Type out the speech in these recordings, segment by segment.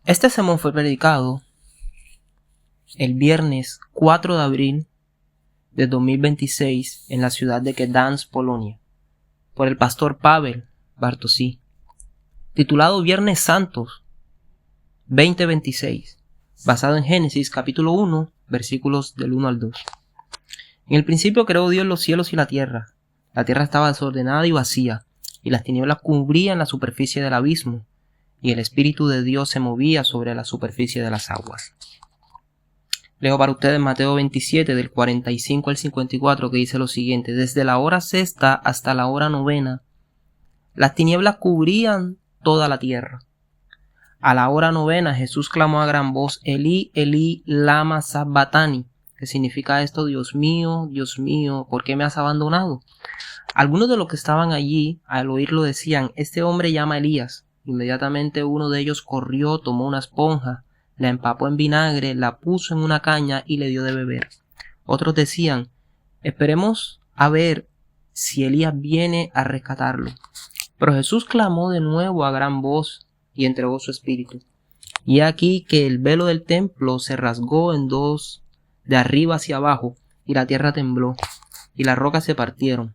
Este sermón fue predicado el viernes 4 de abril de 2026 en la ciudad de Gdańsk, Polonia, por el pastor Paweł Bartosí, titulado Viernes Santos 2026, basado en Génesis capítulo 1, versículos del 1 al 2. En el principio creó Dios los cielos y la tierra. La tierra estaba desordenada y vacía, y las tinieblas cubrían la superficie del abismo, y el Espíritu de Dios se movía sobre la superficie de las aguas. Leo para ustedes Mateo 27, del 45 al 54, que dice lo siguiente: Desde la hora sexta hasta la hora novena, las tinieblas cubrían toda la tierra. A la hora novena, Jesús clamó a gran voz: Elí, Elí, lama sabachthani, que significa esto: Dios mío, ¿por qué me has abandonado? Algunos de los que estaban allí, al oírlo, decían: Este hombre llama a Elías. Inmediatamente uno de ellos corrió, tomó una esponja, la empapó en vinagre, la puso en una caña y le dio de beber. Otros decían: Esperemos a ver si Elías viene a rescatarlo. Pero Jesús clamó de nuevo a gran voz y entregó su espíritu. Y aquí que el velo del templo se rasgó en dos, de arriba hacia abajo, y la tierra tembló, y las rocas se partieron,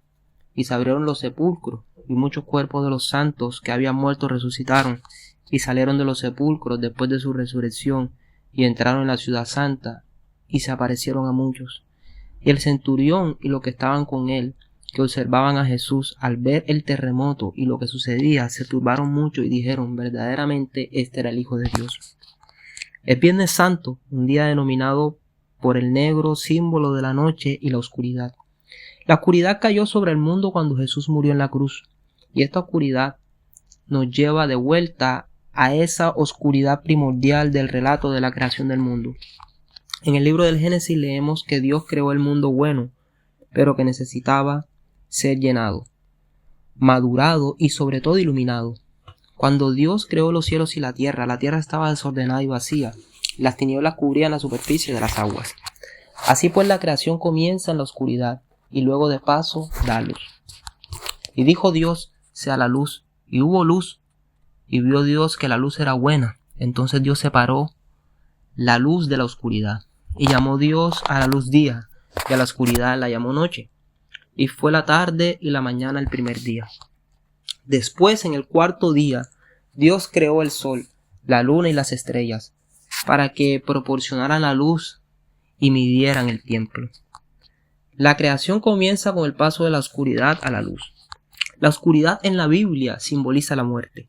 y se abrieron los sepulcros, y muchos cuerpos de los santos que habían muerto resucitaron, y salieron de los sepulcros después de su resurrección, y entraron en la ciudad santa, y se aparecieron a muchos. Y el centurión y los que estaban con él, que observaban a Jesús, al ver el terremoto y lo que sucedía, se turbaron mucho y dijeron: verdaderamente este era el Hijo de Dios. Es Viernes Santo, un día denominado por el negro, símbolo de la noche y la oscuridad. La oscuridad cayó sobre el mundo cuando Jesús murió en la cruz, y esta oscuridad nos lleva de vuelta a esa oscuridad primordial del relato de la creación del mundo. En el libro del Génesis leemos que Dios creó el mundo bueno, pero que necesitaba ser llenado, madurado y sobre todo iluminado. Cuando Dios creó los cielos y la tierra estaba desordenada y vacía, y las tinieblas cubrían la superficie de las aguas. Así pues, la creación comienza en la oscuridad, y luego de paso da luz. Y dijo Dios: sea la luz, y hubo luz, y vio Dios que la luz era buena. Entonces Dios separó la luz de la oscuridad, y llamó Dios a la luz día, y a la oscuridad la llamó noche. Y fue la tarde y la mañana el primer día. Después, en el cuarto día, Dios creó el sol, la luna y las estrellas, para que proporcionaran la luz y midieran el tiempo. La creación comienza con el paso de la oscuridad a la luz. La oscuridad en la Biblia simboliza la muerte.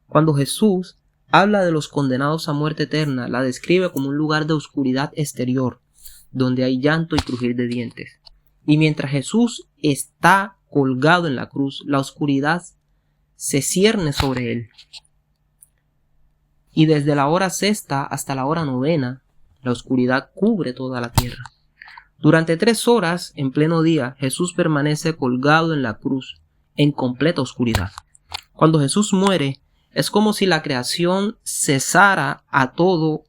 Cuando Jesús habla de los condenados a muerte eterna, la describe como un lugar de oscuridad exterior, donde hay llanto y crujir de dientes. Y mientras Jesús está colgado en la cruz, la oscuridad se cierne sobre él. Y desde la hora sexta hasta la hora novena, la oscuridad cubre toda la tierra. Durante 3 horas, en pleno día, Jesús permanece colgado en la cruz, en completa oscuridad. Cuando Jesús muere, es como si la creación cesara a todo,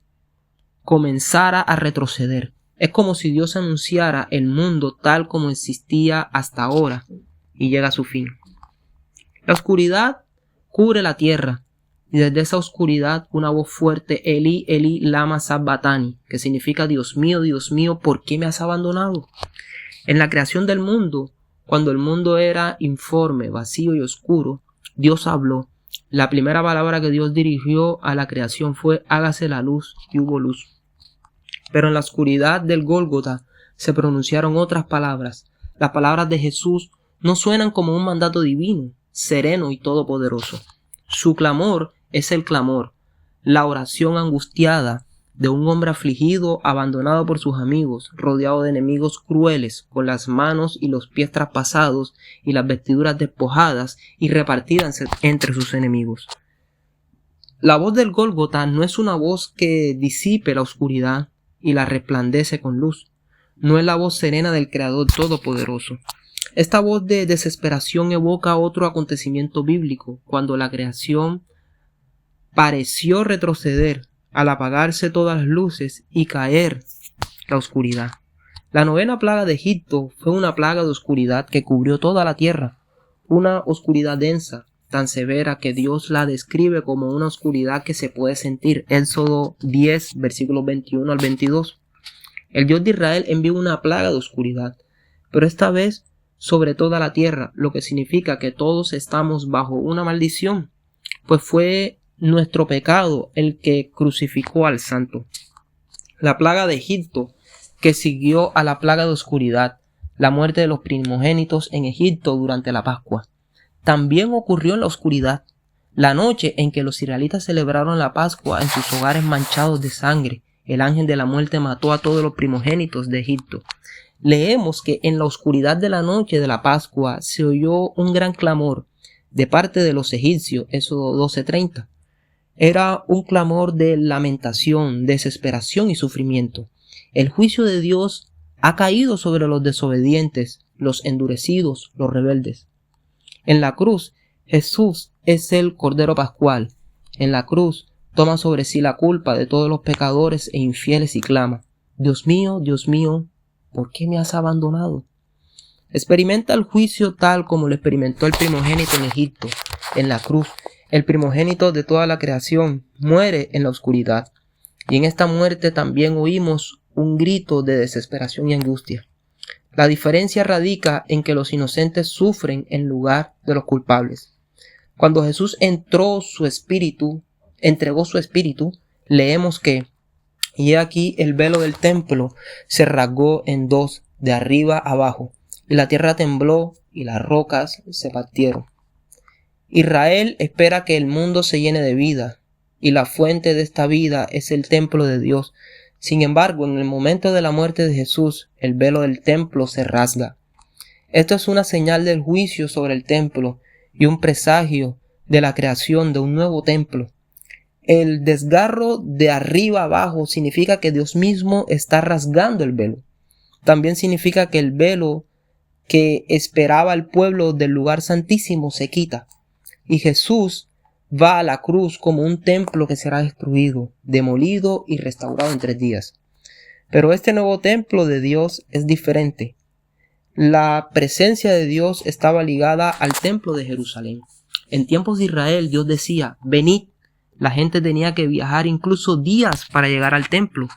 comenzara a retroceder. Es como si Dios anunciara el mundo tal como existía hasta ahora y llega a su fin. La oscuridad cubre la tierra, y desde esa oscuridad una voz fuerte: Elí, Elí, lama sabachthani, que significa: Dios mío, ¿por qué me has abandonado? En la creación del mundo, cuando el mundo era informe, vacío y oscuro, Dios habló. La primera palabra que Dios dirigió a la creación fue: hágase la luz, y hubo luz. Pero en la oscuridad del Gólgota se pronunciaron otras palabras. Las palabras de Jesús no suenan como un mandato divino, sereno y todopoderoso. Su clamor es el clamor, la oración angustiada de un hombre afligido, abandonado por sus amigos, rodeado de enemigos crueles, con las manos y los pies traspasados y las vestiduras despojadas y repartidas entre sus enemigos. La voz del Gólgota no es una voz que disipe la oscuridad y la resplandece con luz. No es la voz serena del Creador Todopoderoso. Esta voz de desesperación evoca otro acontecimiento bíblico, cuando la creación pareció retroceder al apagarse todas las luces y caer la oscuridad. La 9ª plaga de Egipto fue una plaga de oscuridad que cubrió toda la tierra, una oscuridad densa, tan severa que Dios la describe como una oscuridad que se puede sentir. Éxodo 10, versículos 21 al 22. El Dios de Israel envió una plaga de oscuridad, pero esta vez sobre toda la tierra, lo que significa que todos estamos bajo una maldición, pues fue nuestro pecado el que crucificó al Santo. La plaga de Egipto, que siguió a la plaga de oscuridad, la muerte de los primogénitos en Egipto durante la Pascua, también ocurrió en la oscuridad, la noche en que los israelitas celebraron la Pascua en sus hogares manchados de sangre. El ángel de la muerte mató a todos los primogénitos de Egipto. Leemos que en la oscuridad de la noche de la Pascua se oyó un gran clamor de parte de los egipcios, Éxodo 12:30. Era un clamor de lamentación, desesperación y sufrimiento. El juicio de Dios ha caído sobre los desobedientes, los endurecidos, los rebeldes. En la cruz, Jesús es el Cordero Pascual. En la cruz, toma sobre sí la culpa de todos los pecadores e infieles y clama: Dios mío, ¿por qué me has abandonado? Experimenta el juicio tal como lo experimentó el primogénito en Egipto. En la cruz, el primogénito de toda la creación muere en la oscuridad. Y en esta muerte también oímos un grito de desesperación y angustia. La diferencia radica en que los inocentes sufren en lugar de los culpables. Cuando Jesús entregó su espíritu, leemos que: y aquí el velo del templo se rasgó en dos, de arriba abajo, y la tierra tembló y las rocas se partieron. Israel espera que el mundo se llene de vida, y la fuente de esta vida es el templo de Dios. Sin embargo, en el momento de la muerte de Jesús, el velo del templo se rasga. Esto es una señal del juicio sobre el templo y un presagio de la creación de un nuevo templo. El desgarro de arriba abajo significa que Dios mismo está rasgando el velo. También significa que el velo que esperaba al pueblo del lugar santísimo se quita. Y Jesús va a la cruz como un templo que será destruido, demolido y restaurado en 3 días. Pero este nuevo templo de Dios es diferente. La presencia de Dios estaba ligada al templo de Jerusalén. En tiempos de Israel, Dios decía: venid. La gente tenía que viajar incluso días para llegar al templo.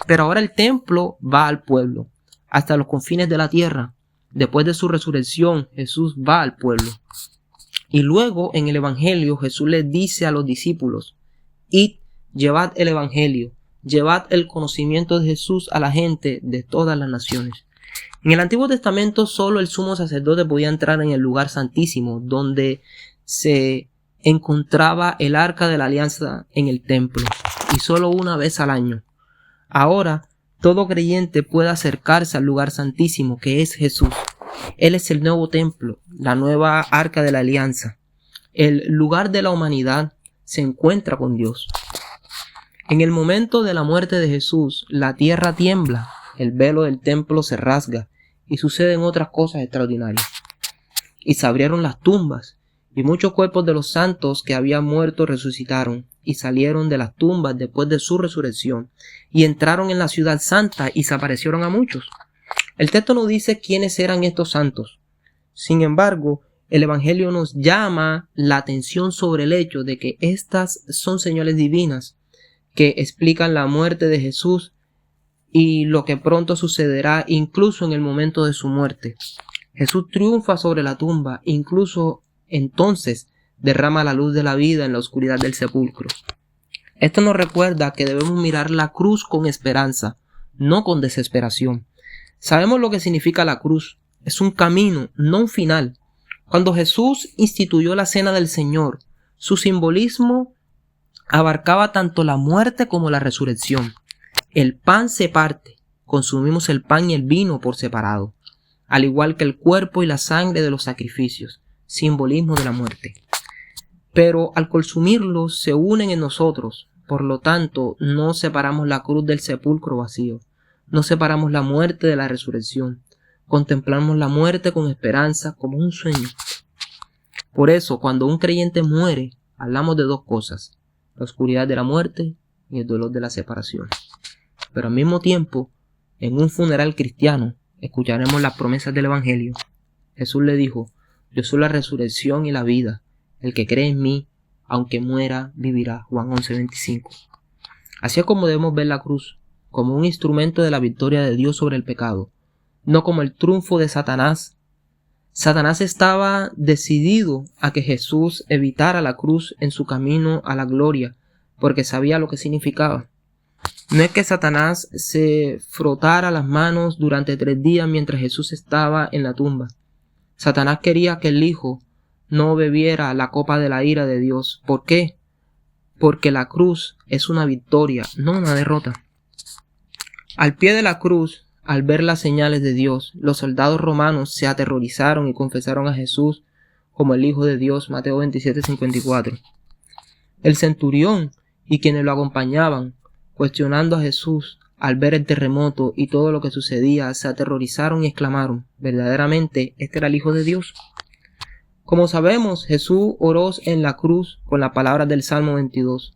Pero ahora el templo va al pueblo, hasta los confines de la tierra. Después de su resurrección, Jesús va al pueblo. Y luego en el Evangelio Jesús les dice a los discípulos: id, llevad el Evangelio, llevad el conocimiento de Jesús a la gente de todas las naciones. En el Antiguo Testamento solo el sumo sacerdote podía entrar en el lugar santísimo, donde se encontraba el arca de la alianza en el templo, y solo una vez al año. Ahora todo creyente puede acercarse al lugar santísimo, que es Jesús. Él es el nuevo templo, la nueva arca de la alianza. El lugar de la humanidad se encuentra con Dios. En el momento de la muerte de Jesús, la tierra tiembla, el velo del templo se rasga y suceden otras cosas extraordinarias. Y se abrieron las tumbas, y muchos cuerpos de los santos que habían muerto resucitaron y salieron de las tumbas después de su resurrección y entraron en la ciudad santa y se aparecieron a muchos. El texto no dice quiénes eran estos santos. Sin embargo, el Evangelio nos llama la atención sobre el hecho de que estas son señales divinas que explican la muerte de Jesús y lo que pronto sucederá incluso en el momento de su muerte. Jesús triunfa sobre la tumba, incluso entonces derrama la luz de la vida en la oscuridad del sepulcro. Esto nos recuerda que debemos mirar la cruz con esperanza, no con desesperación. Sabemos lo que significa la cruz. Es un camino, no un final. Cuando Jesús instituyó la cena del Señor, su simbolismo abarcaba tanto la muerte como la resurrección. El pan se parte, consumimos el pan y el vino por separado, al igual que el cuerpo y la sangre de los sacrificios, simbolismo de la muerte. Pero al consumirlos se unen en nosotros, por lo tanto no separamos la cruz del sepulcro vacío, no separamos la muerte de la resurrección, contemplamos la muerte con esperanza como un sueño. Por eso, cuando un creyente muere, hablamos de dos cosas: la oscuridad de la muerte y el dolor de la separación. Pero al mismo tiempo, en un funeral cristiano, escucharemos las promesas del Evangelio. Jesús le dijo: yo soy la resurrección y la vida. El que cree en mí, aunque muera, vivirá. Juan 11:25. Así es como debemos ver la cruz, como un instrumento de la victoria de Dios sobre el pecado, no como el triunfo de Satanás. Satanás estaba decidido a que Jesús evitara la cruz en su camino a la gloria, porque sabía lo que significaba. No es que Satanás se frotara las manos durante 3 días mientras Jesús estaba en la tumba. Satanás quería que el Hijo no bebiera la copa de la ira de Dios. ¿Por qué? Porque la cruz es una victoria, no una derrota. Al pie de la cruz, al ver las señales de Dios, los soldados romanos se aterrorizaron y confesaron a Jesús como el Hijo de Dios. Mateo 27:54. El centurión y quienes lo acompañaban, cuestionando a Jesús al ver el terremoto y todo lo que sucedía, se aterrorizaron y exclamaron: ¿verdaderamente este era el Hijo de Dios? Como sabemos, Jesús oró en la cruz con las palabras del Salmo 22.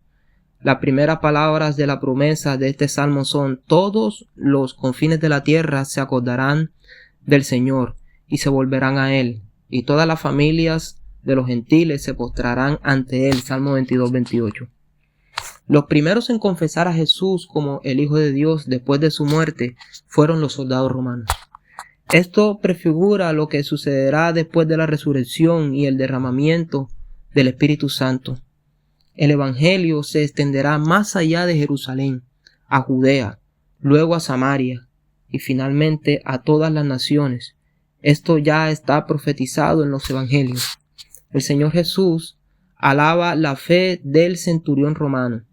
Las primeras palabras de la promesa de este salmo son: todos los confines de la tierra se acordarán del Señor y se volverán a Él, y todas las familias de los gentiles se postrarán ante Él. Salmo 22:28. Los primeros en confesar a Jesús como el Hijo de Dios después de su muerte fueron los soldados romanos. Esto prefigura lo que sucederá después de la resurrección y el derramamiento del Espíritu Santo. El Evangelio se extenderá más allá de Jerusalén, a Judea, luego a Samaria y finalmente a todas las naciones. Esto ya está profetizado en los Evangelios. El Señor Jesús alaba la fe del centurión romano.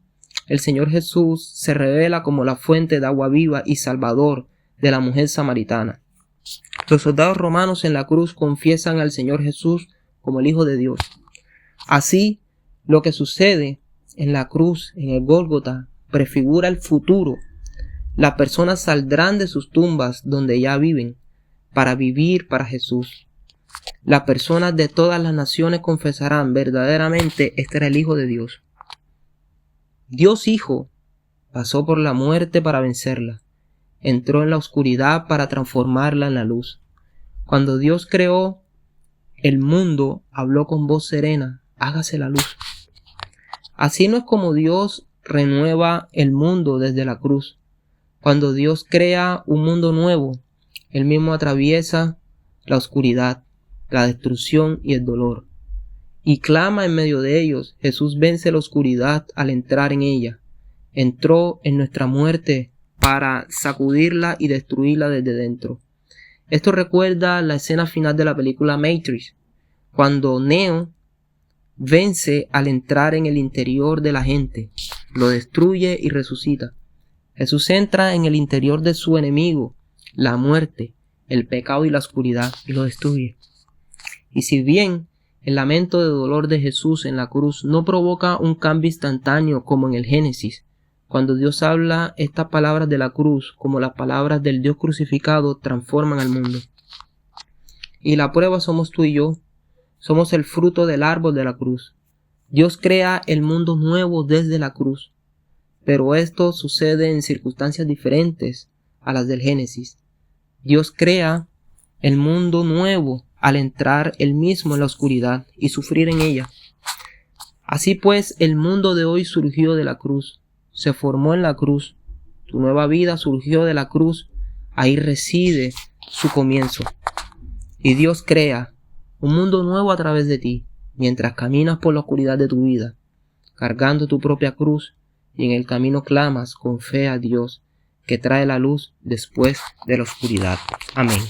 El Señor Jesús se revela como la fuente de agua viva y salvador de la mujer samaritana. Los soldados romanos en la cruz confiesan al Señor Jesús como el Hijo de Dios. Así, lo que sucede en la cruz, en el Gólgota, prefigura el futuro. Las personas saldrán de sus tumbas donde ya viven para vivir para Jesús. Las personas de todas las naciones confesarán: verdaderamente este era el Hijo de Dios. Dios Hijo pasó por la muerte para vencerla. Entró en la oscuridad para transformarla en la luz. Cuando Dios creó el mundo, habló con voz serena: hágase la luz. Así no es como Dios renueva el mundo desde la cruz. Cuando Dios crea un mundo nuevo, Él mismo atraviesa la oscuridad, la destrucción y el dolor, y clama en medio de ellos. Jesús vence la oscuridad al entrar en ella. Entró en nuestra muerte para sacudirla y destruirla desde dentro. Esto recuerda la escena final de la película Matrix, cuando Neo vence al entrar en el interior de la gente, lo destruye y resucita. Jesús entra en el interior de su enemigo, la muerte, el pecado y la oscuridad, y lo destruye. Y si bien el lamento de dolor de Jesús en la cruz no provoca un cambio instantáneo como en el Génesis, cuando Dios habla, estas palabras de la cruz, como las palabras del Dios crucificado, transforman al mundo. Y la prueba somos tú y yo. Somos el fruto del árbol de la cruz. Dios crea el mundo nuevo desde la cruz, pero esto sucede en circunstancias diferentes a las del Génesis. Dios crea el mundo nuevo al entrar Él mismo en la oscuridad y sufrir en ella. Así pues, el mundo de hoy surgió de la cruz, se formó en la cruz. Tu nueva vida surgió de la cruz, ahí reside su comienzo. Y Dios crea un mundo nuevo a través de ti, mientras caminas por la oscuridad de tu vida, cargando tu propia cruz, y en el camino clamas con fe a Dios, que trae la luz después de la oscuridad. Amén.